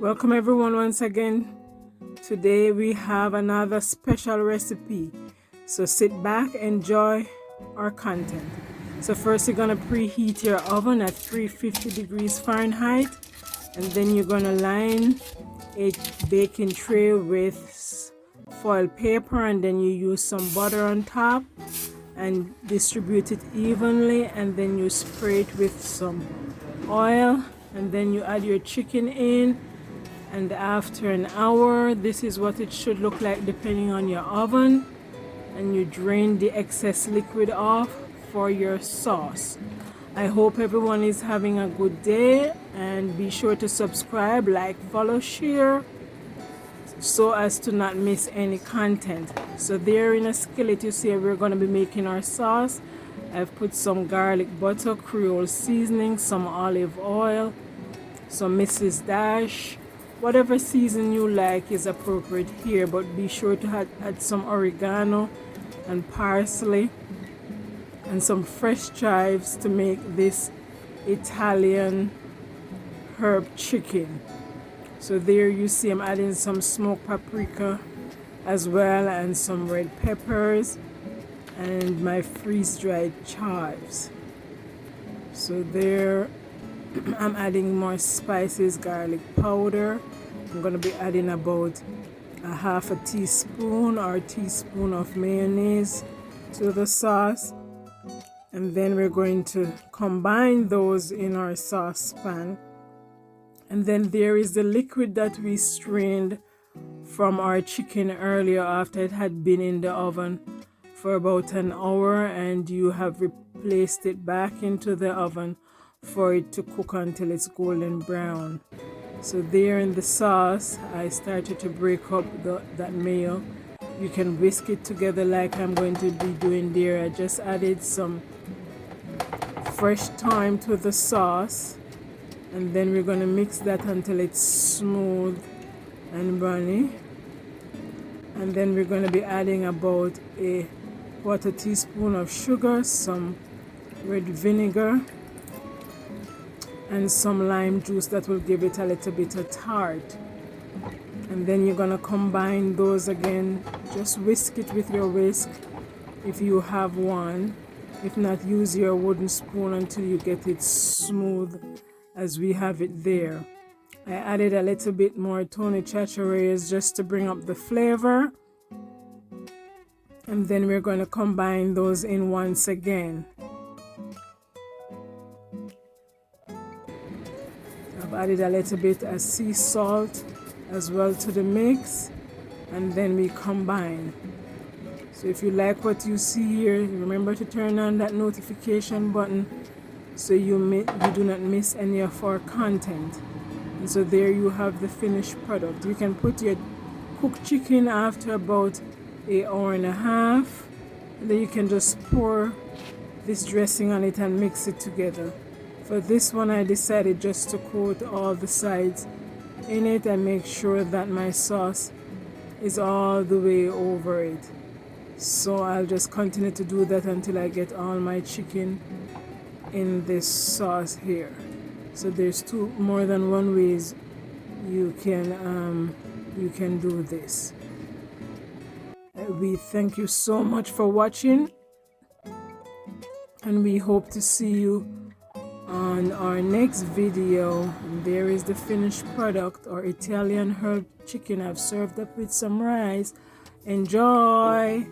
Welcome everyone once again. Today we have another special recipe. So sit back, enjoy our content. So first you're gonna preheat your oven at 350 degrees Fahrenheit, and then you're gonna line a baking tray with foil paper, and then you use some butter on top and distribute it evenly, and then you spray it with some oil, and then you add your chicken in. And after an hour, this is what it should look like depending on your oven, and you drain the excess liquid off for your sauce. I hope everyone is having a good day, and be sure to subscribe, like, follow, share, so as to not miss any content. So there in a skillet, you see we're going to be making our sauce. I've put some garlic butter, Creole seasoning, some olive oil, some Mrs. Dash. Whatever season you like is appropriate here, but be sure to add some oregano and parsley and some fresh chives to make this Italian herb chicken. So there you see I'm adding some smoked paprika as well, and some red peppers and my freeze-dried chives. So there I'm adding more spices, garlic powder. I'm going to be adding about a half a teaspoon or teaspoon of mayonnaise to the sauce. And then we're going to combine those in our saucepan. And then there is the liquid that we strained from our chicken earlier after it had been in the oven for about an hour, and you have replaced it back into the oven for it to cook until it's golden brown. So there in the sauce, I started to break up that mayo. You can whisk it together like I'm going to be doing there. I just added some fresh thyme to the sauce, and then we're going to mix that until it's smooth and runny. And then we're going to be adding about a quarter teaspoon of sugar, some red vinegar, and some lime juice that will give it a little bit of tart. And then you're gonna combine those again. Just whisk it with your whisk if you have one. If not, use your wooden spoon until you get it smooth as we have it there. I added a little bit more Tony Chachere's just to bring up the flavor. And then we're going to combine those in once again. I've added a little bit of sea salt as well to the mix, and then we combine. So if you like what you see here, remember to turn on that notification button so you do not miss any of our content. And so there you have the finished product. You can put your cooked chicken after about an hour and a half, and then you can just pour this dressing on it and mix it together. For this one, I decided just to coat all the sides in it and make sure that my sauce is all the way over it. So I'll just continue to do that until I get all my chicken in this sauce here. So there's more than one ways you can do this. We thank you so much for watching, and we hope to see you on our next video. And there is the finished product, or Italian herb chicken. I've served up with some rice. Enjoy.